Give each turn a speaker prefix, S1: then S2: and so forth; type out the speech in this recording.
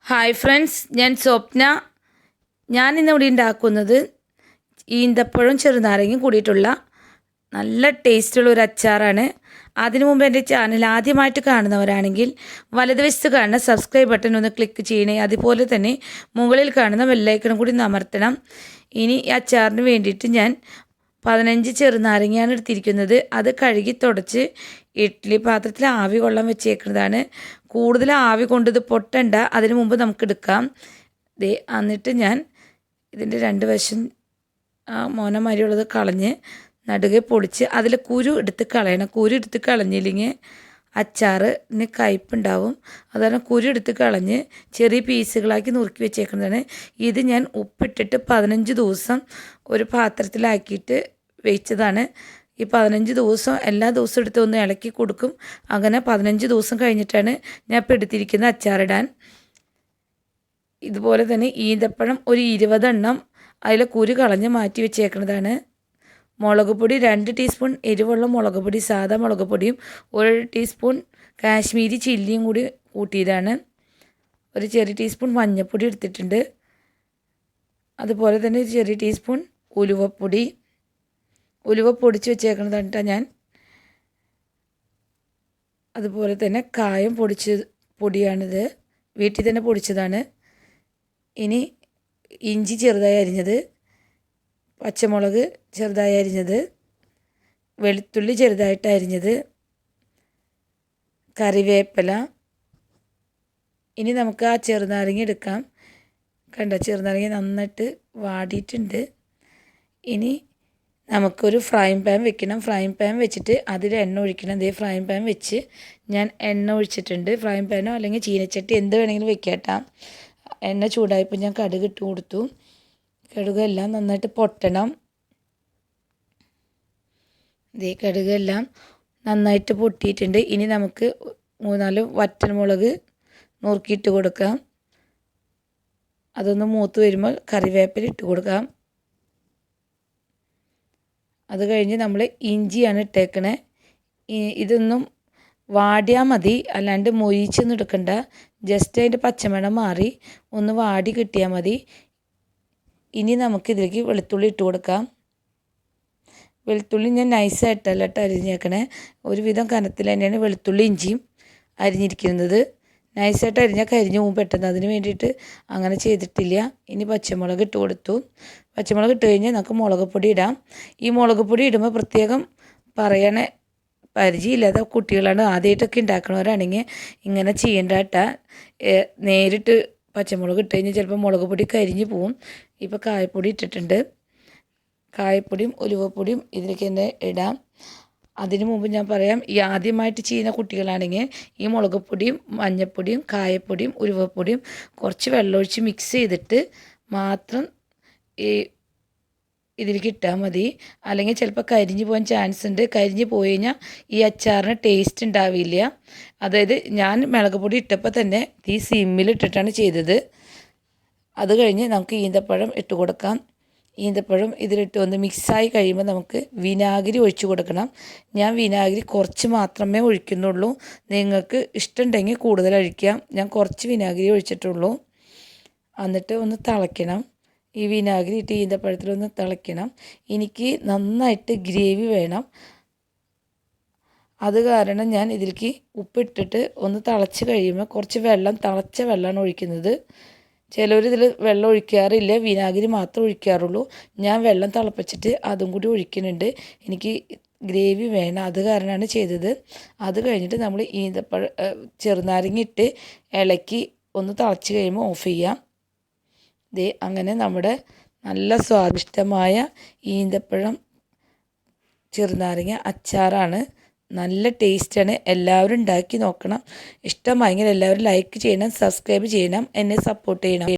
S1: Hi friends, ഞാൻ സ്വപ്ന. ഞാനിന്നിവിടെ ഉണ്ടാക്കുന്നത് ഈന്തപ്പഴവും ചെറുനാരങ്ങയും കൂടിയിട്ടുള്ള നല്ല ടേസ്റ്റുള്ള ഒരു അച്ചാറാണ്. അതിനു മുമ്പ് എൻ്റെ ചാനൽ ആദ്യമായിട്ട് കാണുന്നവരാണെങ്കിൽ വലതുവശത്ത് കാണുന്ന സബ്സ്ക്രൈബ് ബട്ടൺ ഒന്ന് ക്ലിക്ക് ചെയ്യണേ. അതുപോലെ തന്നെ മുകളിൽ കാണുന്ന ബെല്ലൈക്കണും കൂടി അമർത്തണം. ഇനി ഈ അച്ചാറിന് വേണ്ടിയിട്ട് ഞാൻ 15 ചെറുനാരങ്ങയാണ് എടുത്തിരിക്കുന്നത്. അത് കഴുകി തുടച്ച് ഇഡ്ഡലി പാത്രത്തിൽ ആവി കൊള്ളാൻ വെച്ചേക്കുന്നതാണ്. കൂടുതൽ ആവി കൊണ്ടത് പൊട്ടണ്ട, അതിന് മുമ്പ് നമുക്ക് എടുക്കാം. എന്നിട്ട് ഞാൻ ഇതിൻ്റെ രണ്ട് വശം മോനമാരിയുള്ളത് കളഞ്ഞ് നടുകെ പൊടിച്ച് അതിൽ കുരു എടുത്ത് കളയണം. കുരു എടുത്ത് കളഞ്ഞില്ലെങ്കിൽ അച്ചാറിന് കയ്പ്പുണ്ടാവും. അതാണ് കുരു എടുത്ത് കളഞ്ഞ് ചെറിയ പീസുകളാക്കി നുറുക്കി വെച്ചേക്കുന്നതാണ്. ഇത് ഞാൻ ഉപ്പിട്ടിട്ട് 15 ദിവസം ഒരു പാത്രത്തിലാക്കിയിട്ട് വെച്ചതാണ്. ഈ 15 ദിവസം എല്ലാ ദിവസവും എടുത്ത് ഒന്ന് ഇളക്കി കൊടുക്കും. അങ്ങനെ 15 ദിവസം കഴിഞ്ഞിട്ടാണ് ഞാൻ ഇപ്പോൾ എടുത്തിരിക്കുന്ന അച്ചാറിടാൻ. ഇതുപോലെ തന്നെ ഈന്തപ്പഴം ഒരു 20 എണ്ണം അതിൽ കുരു കളഞ്ഞ് മാറ്റി വെച്ചേക്കുന്നതാണ്. മുളക് പൊടി 2 ടീസ്പൂൺ എരിവുള്ള മുളക് പൊടി, സാധാ മുളക് പൊടിയും 1 ടീസ്പൂൺ കാശ്മീരി ചില്ലിയും കൂടി കൂട്ടിയതാണ്. ഒരു ചെറിയ ടീസ്പൂൺ മഞ്ഞൾപ്പൊടി എടുത്തിട്ടുണ്ട്. അതുപോലെ തന്നെ ഒരു ചെറിയ ടീസ്പൂൺ ഉലുവപ്പൊടി പൊടിച്ച് വെച്ചേക്കുന്നതാണ് ഞാൻ. അതുപോലെ തന്നെ കായം പൊടിയാണിത്, വീട്ടിൽ തന്നെ പൊടിച്ചതാണ്. ഇനി ഇഞ്ചി ചെറുതായി അരിഞ്ഞത്, പച്ചമുളക് ചെറുതായി അരിഞ്ഞത്, വെളുത്തുള്ളി ചെറുതായിട്ട് അരിഞ്ഞത്, കറിവേപ്പില. ഇനി നമുക്ക് ആ ചെറുനാരങ്ങ എടുക്കാം. കണ്ട ചെറുനാരങ്ങ നന്നായിട്ട് വാടിയിട്ടുണ്ട്. ഇനി നമുക്കൊരു ഫ്രൈങ് പാൻ വെക്കണം. ഫ്രൈങ് പാൻ വെച്ചിട്ട് അതിൽ എണ്ണ ഒഴിക്കണം. അതേ ഫ്രൈങ് പാൻ വെച്ച് ഞാൻ എണ്ണ ഒഴിച്ചിട്ടുണ്ട്. ഫ്രൈങ് പാനോ അല്ലെങ്കിൽ ചീനച്ചട്ടി എന്ത് വേണമെങ്കിലും വെക്കാട്ടാം. എണ്ണ ചൂടായപ്പോൾ ഞാൻ കടുക് ഇട്ട് കൊടുത്തു. കടുകെല്ലാം നന്നായിട്ട് പൊട്ടണം. ഇതേ കടുകെല്ലാം നന്നായിട്ട് പൊട്ടിയിട്ടുണ്ട്. ഇനി നമുക്ക് 3-4 വറ്റൽമുളക് നുറുക്കിയിട്ട് കൊടുക്കാം. അതൊന്ന് മൂത്ത് വരുമ്പോൾ കറിവേപ്പില ഇട്ട് കൊടുക്കാം. അത് കഴിഞ്ഞ് നമ്മൾ ഇഞ്ചിയാണ് ഇട്ടേക്കണേ. ഇതൊന്നും വാടിയാൽ മതി, അല്ലാണ്ട് മൊരിച്ചൊന്നും എടുക്കണ്ട. ജസ്റ്റ് അതിൻ്റെ പച്ചമണം മാറി ഒന്ന് വാടി കിട്ടിയാൽ മതി. ഇനി നമുക്കിതിലേക്ക് വെളുത്തുള്ളി ഇട്ട് കൊടുക്കാം. വെളുത്തുള്ളി ഞാൻ നൈസായിട്ടല്ല അരിഞ്ഞേക്കണേ. ഒരുവിധം കനത്തിൽ തന്നെയാണ് വെളുത്തുള്ളി ഇഞ്ചിയും അരിഞ്ഞിരിക്കുന്നത്. നൈസായിട്ട് അരിഞ്ഞാൽ കരിഞ്ഞു പോകും പെട്ടെന്ന്, അതിന് വേണ്ടിയിട്ട് അങ്ങനെ ചെയ്തിട്ടില്ല. ഇനി പച്ചമുളക് ഇട്ട് കൊടുത്തു. പച്ചമുളക് ഇട്ട് കഴിഞ്ഞാൽ നമുക്ക് മുളക് പൊടി ഇടാം. ഈ മുളക് പൊടി ഇടുമ്പോൾ പ്രത്യേകം പറയണേ, പരിചയമില്ലാത്ത കുട്ടികളാണ് ആദ്യമായിട്ടൊക്കെ ഉണ്ടാക്കണവരാണെങ്കിൽ ഇങ്ങനെ ചെയ്യേണ്ട കേട്ടാ. നേരിട്ട് പച്ചമുളക് ഇട്ട് കഴിഞ്ഞാൽ ചിലപ്പോൾ മുളക് പൊടി കരിഞ്ഞു പോവും. ഇപ്പോൾ കായപ്പൊടി ഇട്ടിട്ടുണ്ട്. കായപ്പൊടിയും ഉലുവപ്പൊടിയും ഇതിലേക്ക് തന്നെ ഇടാം. അതിനു മുമ്പ് ഞാൻ പറയാം, ഈ ആദ്യമായിട്ട് ചെയ്യുന്ന കുട്ടികളാണെങ്കിൽ ഈ മുളക് പൊടിയും മഞ്ഞൾപ്പൊടിയും കായപ്പൊടിയും ഉലുവപ്പൊടിയും കുറച്ച് വെള്ളമൊഴിച്ച് മിക്സ് ചെയ്തിട്ട് മാത്രം ഈ ഇതിലേക്ക് ഇട്ടാൽ മതി. അല്ലെങ്കിൽ ചിലപ്പോൾ കരിഞ്ഞു പോകാൻ ചാൻസ് ഉണ്ട്. കരിഞ്ഞു പോയി കഴിഞ്ഞാൽ ഈ അച്ചാറിന് ടേസ്റ്റ് ഉണ്ടാവില്ല. അതായത് ഞാൻ മുളക് പൊടി ഇട്ടപ്പോൾ തന്നെ തീ സിമ്മിലിട്ടിട്ടാണ് ചെയ്തത്. അത് കഴിഞ്ഞ് നമുക്ക് ഈന്തപ്പഴം ഇട്ട് കൊടുക്കാം. ഈന്തപ്പഴം ഇതിലിട്ട് ഒന്ന് മിക്സായി കഴിയുമ്പോൾ നമുക്ക് വിനാഗിരി ഒഴിച്ച് കൊടുക്കണം. ഞാൻ വിനാഗിരി കുറച്ച് മാത്രമേ ഒഴിക്കുന്നുള്ളൂ. നിങ്ങൾക്ക് ഇഷ്ടമുണ്ടെങ്കിൽ കൂടുതൽ ഒഴിക്കാം. ഞാൻ കുറച്ച് വിനാഗിരി ഒഴിച്ചിട്ടുള്ളൂ. എന്നിട്ട് ഒന്ന് തിളയ്ക്കണം. ഈ വിനാഗിരി ഇട്ട് ഈന്തപ്പഴത്തിലൊന്ന് തിളയ്ക്കണം. എനിക്ക് നന്നായിട്ട് ഗ്രേവി വേണം. അത് കാരണം ഞാൻ ഇതിലേക്ക് ഉപ്പിട്ടിട്ട് ഒന്ന് തിളച്ച് കഴിയുമ്പോൾ കുറച്ച് തിളച്ച വെള്ളമാണ് ഒഴിക്കുന്നത്. ചിലർ ഇതിൽ വെള്ളം ഒഴിക്കാറില്ല, വിനാഗിരി മാത്രമേ ഒഴിക്കാറുള്ളൂ. ഞാൻ വെള്ളം തിളപ്പിച്ചിട്ട് അതും കൂടി ഒഴിക്കുന്നുണ്ട്. എനിക്ക് ഗ്രേവി വേണം, അത് കാരണമാണ് ചെയ്തത്. അത് കഴിഞ്ഞിട്ട് നമ്മൾ ചെറുനാരങ്ങ ഇട്ട് ഇളക്കി ഒന്ന് തിളച്ച് കഴിയുമ്പോൾ ഓഫ് ചെയ്യാം. അങ്ങനെ നമ്മുടെ നല്ല സ്വാദിഷ്ടമായ ഈന്തപ്പഴം ചെറുനാരങ്ങ അച്ചാറാണ്. നല്ല ടേസ്റ്റാണ്. എല്ലാവരും ഉണ്ടാക്കി നോക്കണം. ഇഷ്ടമായെങ്കിൽ എല്ലാവരും ലൈക്ക് ചെയ്യണം, സബ്സ്ക്രൈബ് ചെയ്യണം, എന്നെ സപ്പോർട്ട് ചെയ്യണം.